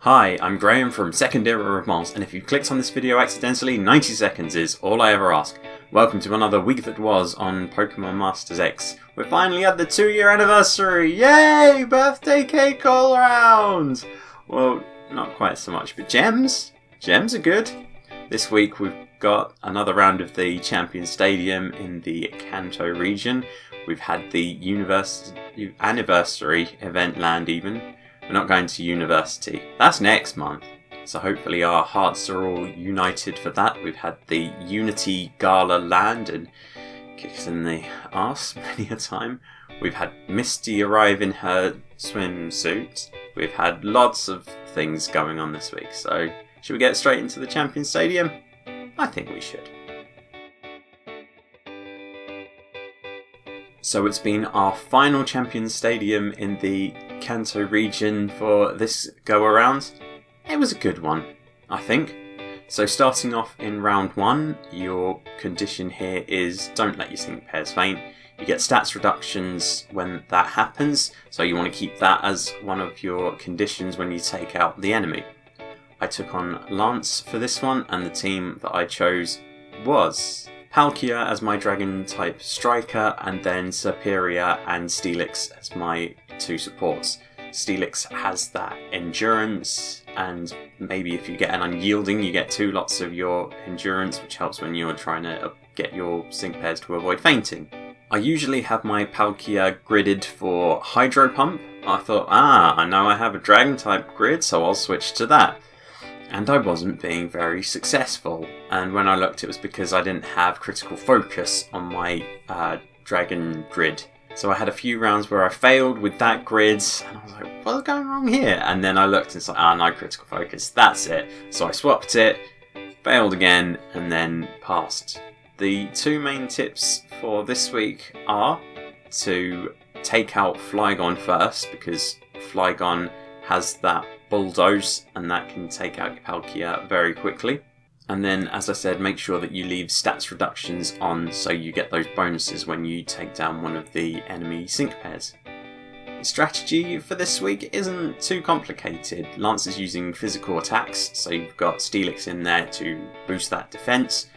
Hi, I'm Graham from Second Era of Moss, and if you clicked on this video accidentally, 90 seconds is all I ever ask. Welcome to another week that was on Pokemon Masters X. We're finally at the 2-year anniversary! Yay! Birthday cake all around! Well, not quite so much, but gems? Gems are good. This week we've got another round of the Champion Stadium in the Kanto region. We've had the anniversary event land even. We're not going to university. That's next month. So hopefully our hearts are all united for that. We've had the Unity Gala land and kicks in the arse many a time. We've had Misty arrive in her swimsuit. We've had lots of things going on this week. So should we get straight into the Champion Stadium? I think we should. So it's been our final Champion Stadium in the Kanto region for this go around. It was a good one, I think. So starting off in round 1, your condition here is don't let your sync pairs faint. You get stats reductions when that happens, so you want to keep that as one of your conditions when you take out the enemy. I took on Lance for this one, and the team that I chose was Palkia as my Dragon type striker, and then Serperior and Steelix as my 2 supports. Steelix has that endurance, and maybe if you get an unyielding, you get 2 lots of your endurance, which helps when you're trying to get your sync pairs to avoid fainting. I usually have my Palkia gridded for Hydro Pump. I thought, I know I have a Dragon type grid, so I'll switch to that. And I wasn't being very successful. And when I looked, it was because I didn't have critical focus on my Dragon grid. So I had a few rounds where I failed with that grid, and I was like, what's going wrong here? And then I looked and it's like, no critical focus, that's it. So I swapped it, failed again, and then passed. The 2 main tips for this week are to take out Flygon first, because Flygon has that bulldoze, and that can take out your Palkia very quickly. And then, as I said, make sure that you leave stats reductions on so you get those bonuses when you take down one of the enemy sync pairs. The strategy for this week isn't too complicated. Lance is using physical attacks, so you've got Steelix in there to boost that defense.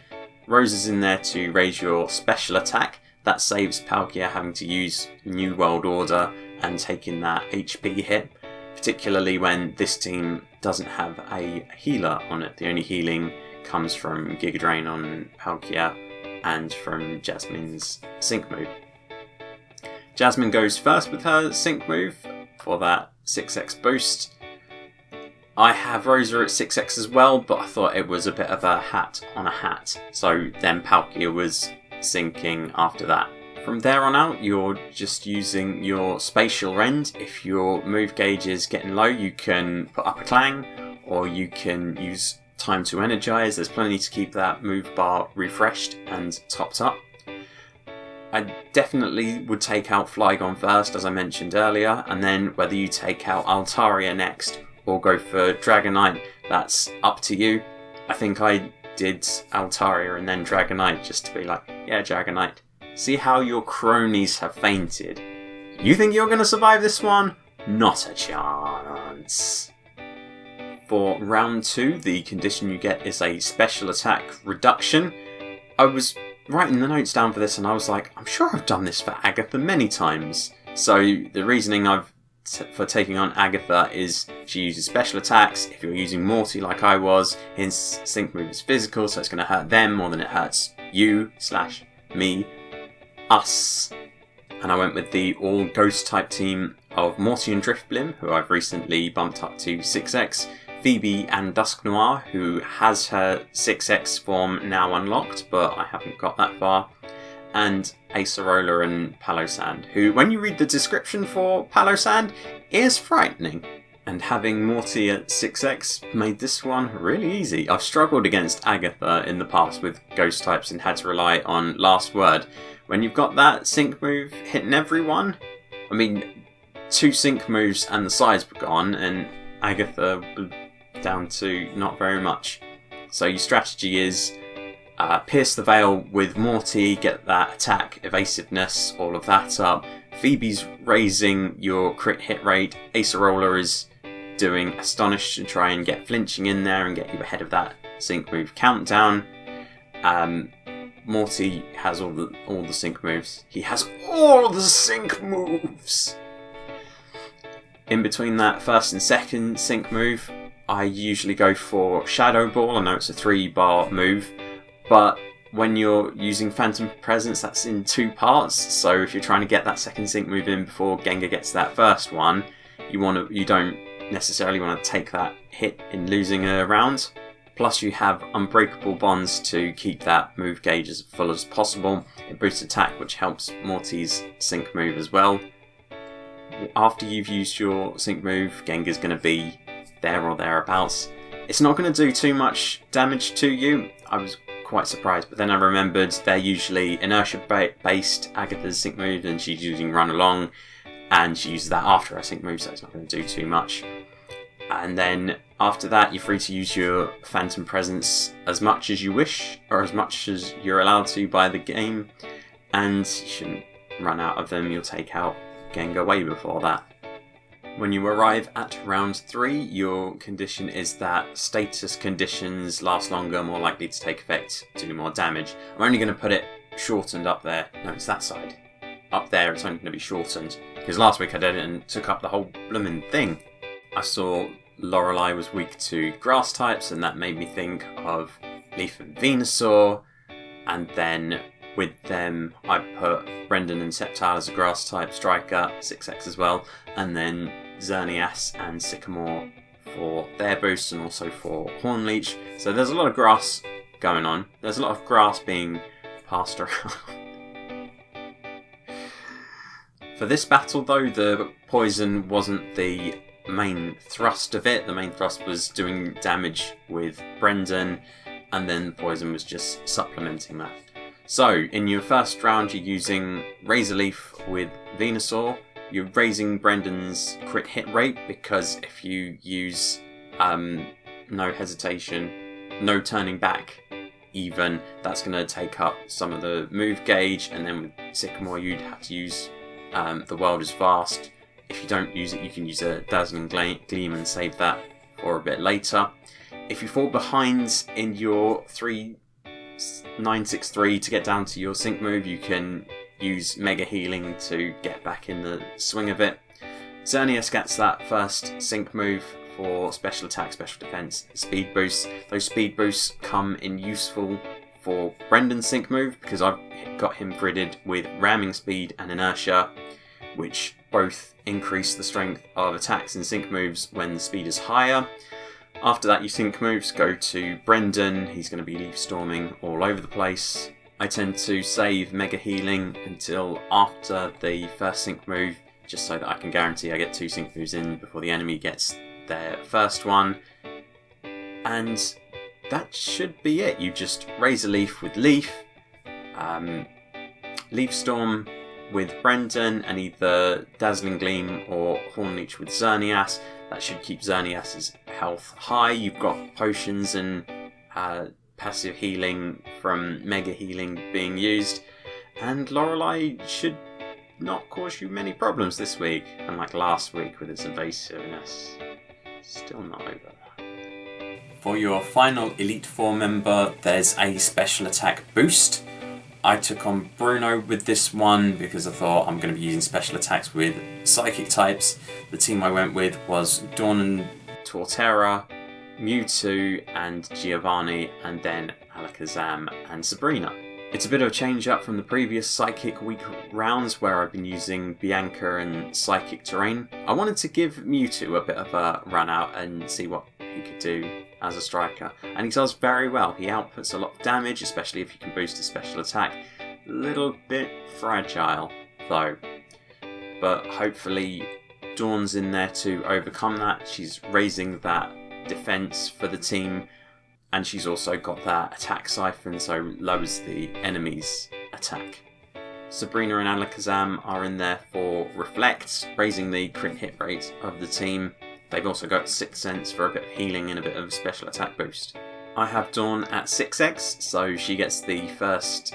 Rose is in there to raise your special attack. That saves Palkia having to use New World Order and taking that HP hit, particularly when this team doesn't have a healer on it. The only healing comes from Giga Drain on Palkia and from Jasmine's sync move. Jasmine goes first with her sync move for that 6x boost. I have Rosa at 6x as well, but I thought it was a bit of a hat on a hat, so then Palkia was syncing after that. From there on out, you're just using your spatial rend. If your move gauge is getting low, you can put up a clang, or you can use time to energize. There's plenty to keep that move bar refreshed and topped up. I definitely would take out Flygon first, as I mentioned earlier, and then whether you take out Altaria next or go for Dragonite, that's up to you. I think I did Altaria and then Dragonite just to be like, yeah, Dragonite. See how your cronies have fainted. You think you're going to survive this one? Not a chance. For round 2, the condition you get is a special attack reduction. I was writing the notes down for this and I was like, I'm sure I've done this for Agatha many times. So the reasoning for taking on Agatha is she uses special attacks. If you're using Morty like I was, his sync move is physical, so it's going to hurt them more than it hurts you/me. Us. And I went with the all ghost type team of Morty and Drifblim, who I've recently bumped up to 6x, Phoebe and Dusknoir, who has her 6x form now unlocked, but I haven't got that far, and Acerola and Palosand, who, when you read the description for Palosand, is frightening. And having Morty at 6x made this one really easy. I've struggled against Agatha in the past with ghost types and had to rely on Last Word. When you've got that sync move hitting everyone, 2 sync moves and the sides were gone, and Agatha down to not very much. So your strategy is pierce the veil with Morty, get that attack, evasiveness, all of that up. Phoebe's raising your crit hit rate. Acerola is doing Astonish to try and get flinching in there and get you ahead of that sync move countdown. Morty has all the sync moves. He has all the sync moves! In between that first and second sync move, I usually go for Shadow Ball. I know it's a 3-bar move, but when you're using Phantom Presence, that's in 2 parts. So if you're trying to get that second sync move in before Gengar gets that first one, you don't necessarily want to take that hit in losing a round. Plus you have Unbreakable Bonds to keep that move gauge as full as possible. It boosts attack, which helps Morty's sync move as well. After you've used your sync move, Gengar's going to be there or thereabouts. It's not going to do too much damage to you. I was quite surprised, but then I remembered they're usually inertia based, Agatha's sync move, and she's using Run Along, and she uses that after her sync move, so it's not going to do too much. And then after that, you're free to use your Phantom Presence as much as you wish, or as much as you're allowed to by the game, and you shouldn't run out of them. You'll take out Gengar way before that. When you arrive at round 3, your condition is that status conditions last longer, more likely to take effect, do more damage. I'm only going to put it shortened up there. No, it's that side. Up there, it's only going to be shortened. Because last week I did it and took up the whole blooming thing. I saw Lorelei was weak to grass types, and that made me think of Leaf and Venusaur. And then with them, I put Brendan and Sceptile as a grass type striker, 6x as well. And then Xerneas and Sycamore for their boosts, and also for Hornleech. So there's a lot of grass going on. There's a lot of grass being passed around. For this battle though, the poison wasn't the main thrust of it. The main thrust was doing damage with Brendan, and then the poison was just supplementing that. So in your first round, you're using Razor Leaf with Venusaur. You're raising Brendan's crit hit rate, because if you use no hesitation, no turning back even, that's going to take up some of the move gauge. And then with Sycamore, you'd have to use The World is Vast. If you don't use it, you can use a Dazzling Gleam and save that for a bit later. If you fall behind in your 963 to get down to your sync move, you can use Mega Healing to get back in the swing of it. Xerneas gets that first sync move for special attack, special defense, speed boosts. Those speed boosts come in useful for Brendan's sync move, because I've got him gridded with ramming speed and inertia, which both increase the strength of attacks and sync moves when the speed is higher. After that, your sync moves go to Brendan. He's going to be leaf storming all over the place. I tend to save Mega Healing until after the first sync move, just so that I can guarantee I get 2 sync moves in before the enemy gets their first one. And that should be it. You just Razor Leaf with Leaf, Leaf Storm with Brendan, and either Dazzling Gleam or Hornleech with Xerneas. That should keep Xerneas' health high. You've got potions and passive healing from Mega Healing being used, and Lorelei should not cause you many problems this week, unlike last week with its evasiveness. Still not over that. For your final Elite Four member, there's a special attack boost. I took on Bruno with this one because I thought I'm going to be using special attacks with psychic types. The team I went with was Dawn and Torterra, Mewtwo and Giovanni, and then Alakazam and Sabrina. It's a bit of a change up from the previous Psychic Week rounds where I've been using Bianca and Psychic Terrain. I wanted to give Mewtwo a bit of a run out and see what he could do as a striker, and he does very well. He outputs a lot of damage, especially if you can boost his special attack. A little bit fragile though, but hopefully Dawn's in there to overcome that. She's raising that defense for the team, and she's also got that attack siphon, so lowers the enemy's attack. Sabrina and Alakazam are in there for Reflect, raising the crit hit rate of the team. They've also got 6th Sense for a bit of healing and a bit of special attack boost. I have Dawn at 6x, so she gets the first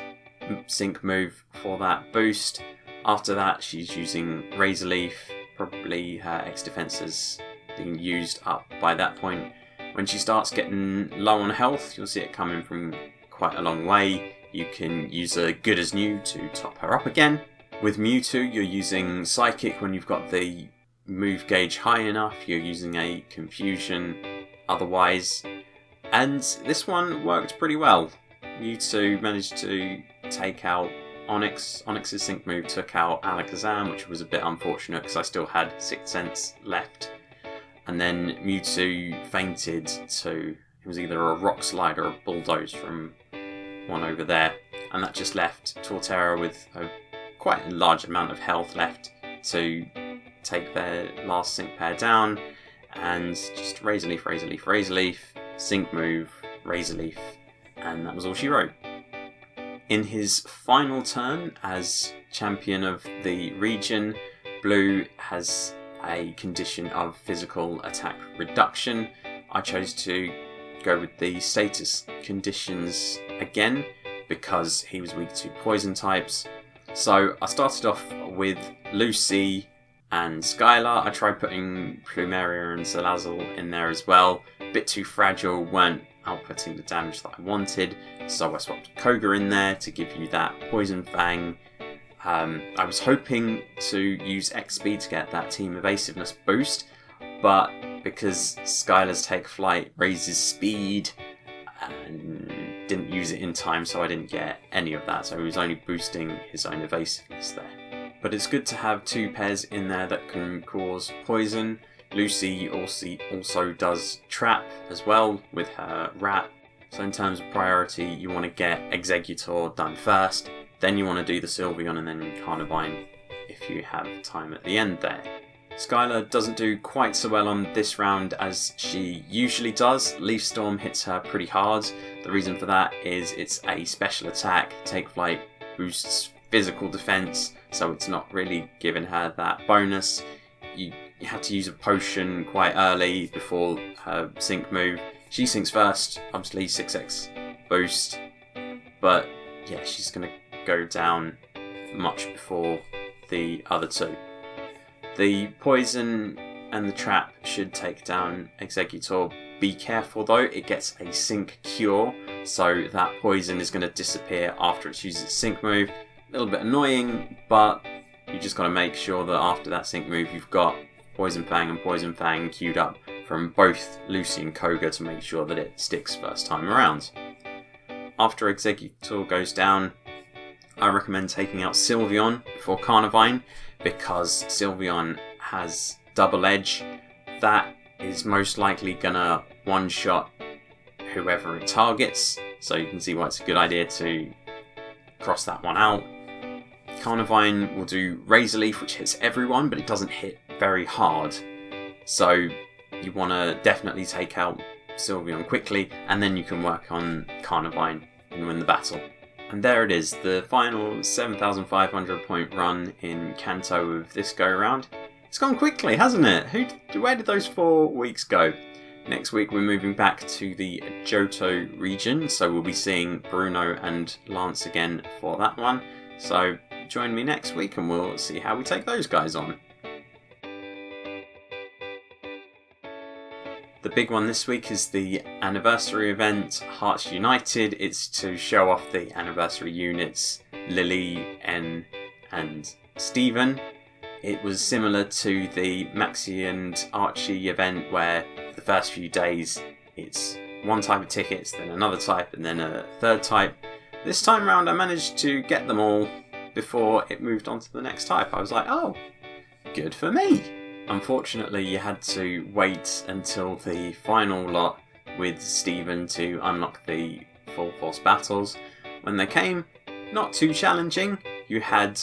sync move for that boost. After that, she's using Razor Leaf, probably her X defenses being used up by that point. When she starts getting low on health, you'll see it coming from quite a long way. You can use a Good as New to top her up again. With Mewtwo, you're using Psychic when you've got the move gauge high enough. You're using a Confusion otherwise. And this one worked pretty well. Mewtwo managed to take out Onyx. Onyx's Sync move took out Alakazam, which was a bit unfortunate because I still had Sixth Sense left. And then Mewtwo fainted to, it was either a Rock Slide or a Bulldoze from one over there. And that just left Torterra with quite a large amount of health left to take their last Sync pair down. And just Razor Leaf, Razor Leaf, Razor Leaf, Sync move, Razor Leaf. And that was all she wrote. In his final turn as champion of the region, Blue has a condition of physical attack reduction. I chose to go with the status conditions again because he was weak to poison types. So I started off with Lucy and Skylar. I tried putting Plumeria and Salazzle in there as well. A bit too fragile, weren't outputting the damage that I wanted, so I swapped Koga in there to give you that Poison Fang. I was hoping to use X Speed to get that Team Evasiveness boost, but because Skylar's Take Flight raises speed, and didn't use it in time, so I didn't get any of that, so he was only boosting his own evasiveness there. But it's good to have two pairs in there that can cause poison. Lucy also does trap as well with her rat. So in terms of priority, you want to get Exeggutor done first, then you want to do the Sylveon and then Carnivine if you have time at the end there. Skylar doesn't do quite so well on this round as she usually does. Leaf Storm hits her pretty hard. The reason for that is it's a special attack. Take Flight boosts physical defense, so it's not really giving her that bonus. You had to use a potion quite early before her sync move. She syncs first, obviously 6x boost, but yeah, she's going to go down much before the other two. The poison and the trap should take down Exeggutor. Be careful though, it gets a sync cure, so that poison is going to disappear after it's used its sync move. A little bit annoying, but you just got to make sure that after that sync move you've got Poison Fang and Poison Fang queued up from both Lucy and Koga to make sure that it sticks first time around. After Exeggutor goes down, I recommend taking out Sylveon before Carnivine because Sylveon has double edge. That is most likely gonna one-shot whoever it targets, so you can see why it's a good idea to cross that one out. Carnivine will do Razor Leaf, which hits everyone, but it doesn't hit very hard. So you want to definitely take out Sylveon quickly, and then you can work on Carnivine and win the battle. And there it is, the final 7,500 point run in Kanto of this go around. It's gone quickly, hasn't it? Where did those 4 weeks go? Next week we're moving back to the Johto region, so we'll be seeing Bruno and Lance again for that one. So join me next week and we'll see how we take those guys on. The big one this week is the anniversary event, Hearts United. It's to show off the anniversary units, Lily, N and Steven. It was similar to the Maxie and Archie event where the first few days it's one type of tickets, then another type, and then a third type. This time round I managed to get them all before it moved on to the next type. I was like, oh, good for me. Unfortunately, you had to wait until the final lot with Steven to unlock the Full Force battles. When they came, not too challenging. You had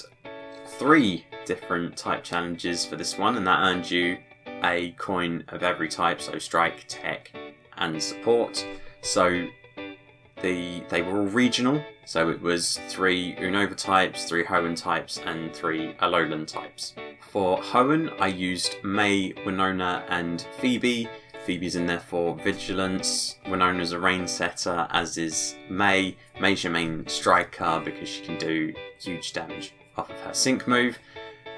3 different type challenges for this one, and that earned you a coin of every type, so Strike, Tech, and Support. So they were all regional, so it was 3 Unova types, 3 Hoenn types, and 3 Alolan types. For Hoenn, I used May, Winona, and Phoebe. Phoebe's in there for Vigilance. Winona's a Rain Setter, as is May. May's your main striker because she can do huge damage off of her sync move.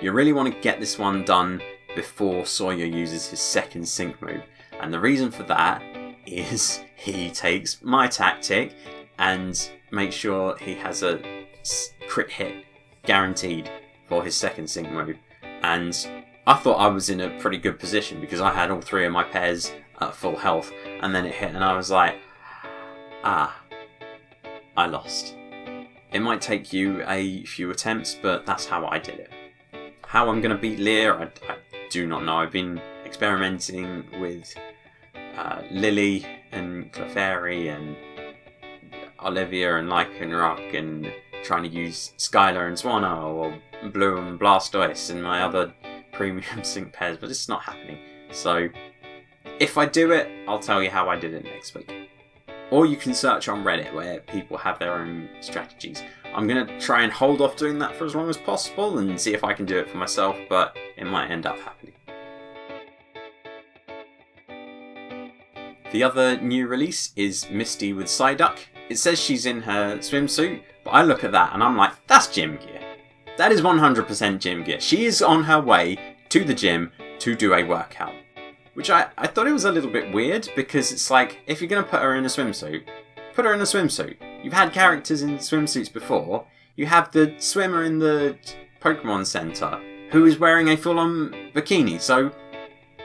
You really want to get this one done before Sawyer uses his second sync move. And the reason for that is he takes my tactic and makes sure he has a crit hit guaranteed for his second sync move. And I thought I was in a pretty good position because I had all 3 of my pairs at full health, and then it hit and I was like, I lost. It might take you a few attempts, but that's how I did it. How I'm going to beat Lear, I do not know. I've been experimenting with Lily and Clefairy and Olivia and Lycanroc and trying to use Skylar and Swanna or Blue and Blastoise and my other premium sync pairs, but it's not happening. So if I do it, I'll tell you how I did it next week. Or you can search on Reddit where people have their own strategies. I'm going to try and hold off doing that for as long as possible and see if I can do it for myself, but it might end up happening. The other new release is Misty with Psyduck. It says she's in her swimsuit, but I look at that and I'm like, that's gym gear. That is 100% gym gear. She is on her way to the gym to do a workout. Which I thought it was a little bit weird, because it's like, if you're going to put her in a swimsuit, put her in a swimsuit. You've had characters in swimsuits before. You have the swimmer in the Pokemon Center who is wearing a full-on bikini, so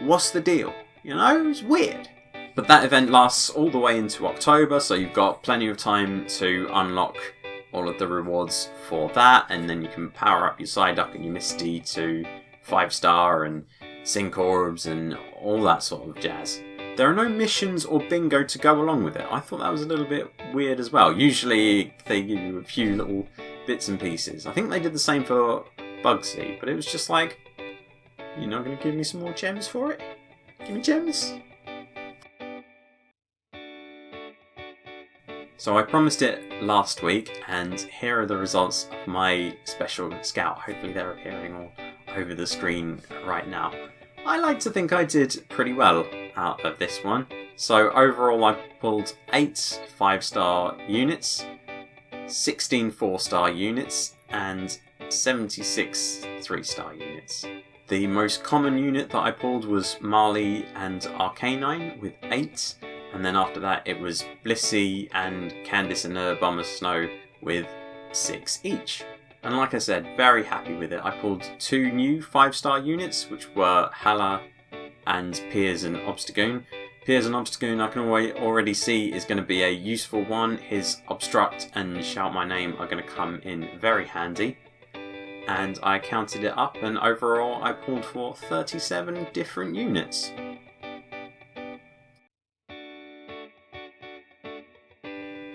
what's the deal? You know, it's weird. But that event lasts all the way into October, so you've got plenty of time to unlock all of the rewards for that, and then you can power up your Psyduck and your Misty to 5-star and sync orbs and all that sort of jazz. There are no missions or bingo to go along with it. I thought that was a little bit weird as well. Usually they give you a few little bits and pieces. I think they did the same for Bugsy, but it was just like, you're not going to give me some more gems for it? Give me gems? So I promised it last week, and here are the results of my special scout. Hopefully they're appearing all over the screen right now. I like to think I did pretty well out of this one. So overall I pulled 8 5-star units, 16 4-star units, and 76 3-star units. The most common unit that I pulled was Marley and Arcanine with 8. And then after that it was Blissey and Candice and her Bomber Snow with 6 each. And like I said, very happy with it. I pulled 2 new 5-star units, which were Hala and Piers and Obstagoon. Piers and Obstagoon I can already see is going to be a useful one. His Obstruct and Shout My Name are going to come in very handy. And I counted it up, and overall I pulled for 37 different units.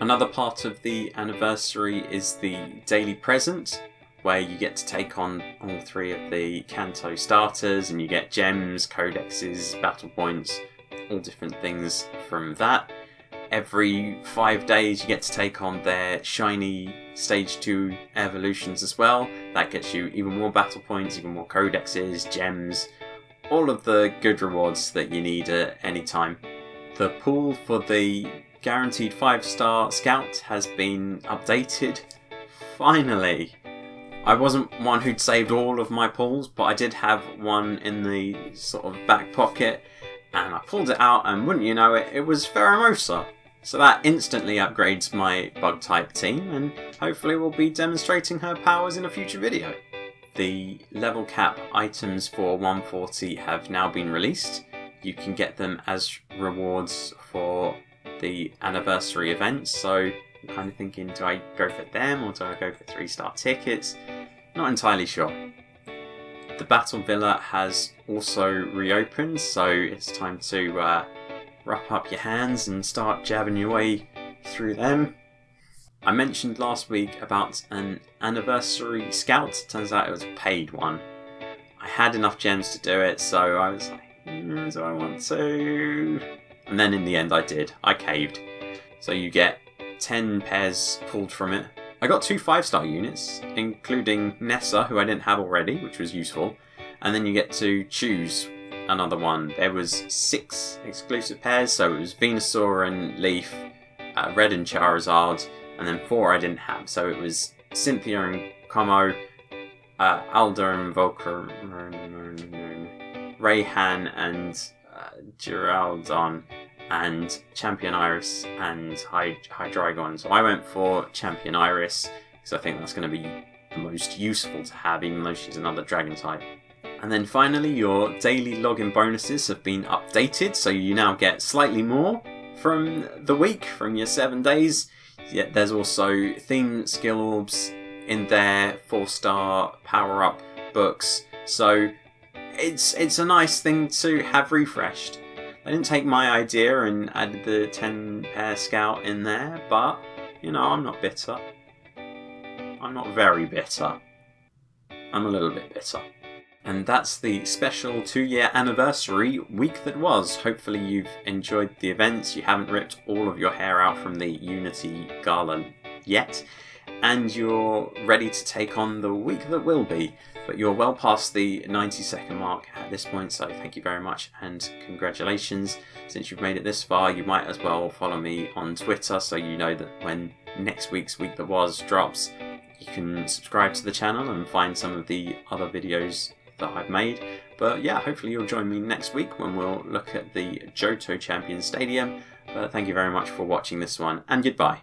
Another part of the anniversary is the daily present, where you get to take on all 3 of the Kanto starters, and you get gems, codexes, battle points, all different things from that. Every 5 days you get to take on their shiny Stage 2 evolutions as well. That gets you even more battle points, even more codexes, gems, all of the good rewards that you need at any time. The pool for the guaranteed 5-star scout has been updated. Finally! I wasn't one who'd saved all of my pulls, but I did have one in the sort of back pocket, and I pulled it out, and wouldn't you know it, it was Pheromosa. So that instantly upgrades my bug type team, and hopefully we'll be demonstrating her powers in a future video. The level cap items for 140 have now been released. You can get them as rewards for the anniversary events, so I'm kind of thinking, do I go for them or do I go for 3-star tickets? Not entirely sure. The Battle Villa has also reopened, so it's time to wrap up your hands and start jabbing your way through them. I mentioned last week about an anniversary scout. Turns out it was a paid one. I had enough gems to do it, so I was like, do I want to? And then in the end I did. I caved. So you get 10 pairs pulled from it. I got 2 5-star units, including Nessa, who I didn't have already, which was useful. And then you get to choose another one. There was 6 exclusive pairs, so it was Venusaur and Leaf, Red and Charizard, and then 4 I didn't have. So it was Cynthia and Como, Alder and Volker, Rayhan and Geraldon, and Champion Iris and Hydreigon. So I went for Champion Iris because I think that's going to be the most useful to have, even though she's another dragon type. And then finally, your daily login bonuses have been updated, so you now get slightly more from the week, from your 7 days. Yet there's also theme skill orbs in there, 4-star power-up books. So it's a nice thing to have refreshed. I didn't take my idea and added the 10-pair scout in there, but, you know, I'm not bitter. I'm not very bitter. I'm a little bit bitter. And that's the special 2-year anniversary week that was. Hopefully you've enjoyed the events, you haven't ripped all of your hair out from the Unity Gala yet, and you're ready to take on the week that will be. But you're well past the 90-second mark at this point, so thank you very much and congratulations. Since you've made it this far, you might as well follow me on Twitter so you know that when next week's Week That Was drops, you can subscribe to the channel and find some of the other videos that I've made. But yeah, hopefully you'll join me next week when we'll look at the Johto Champion Stadium. But thank you very much for watching this one, and goodbye.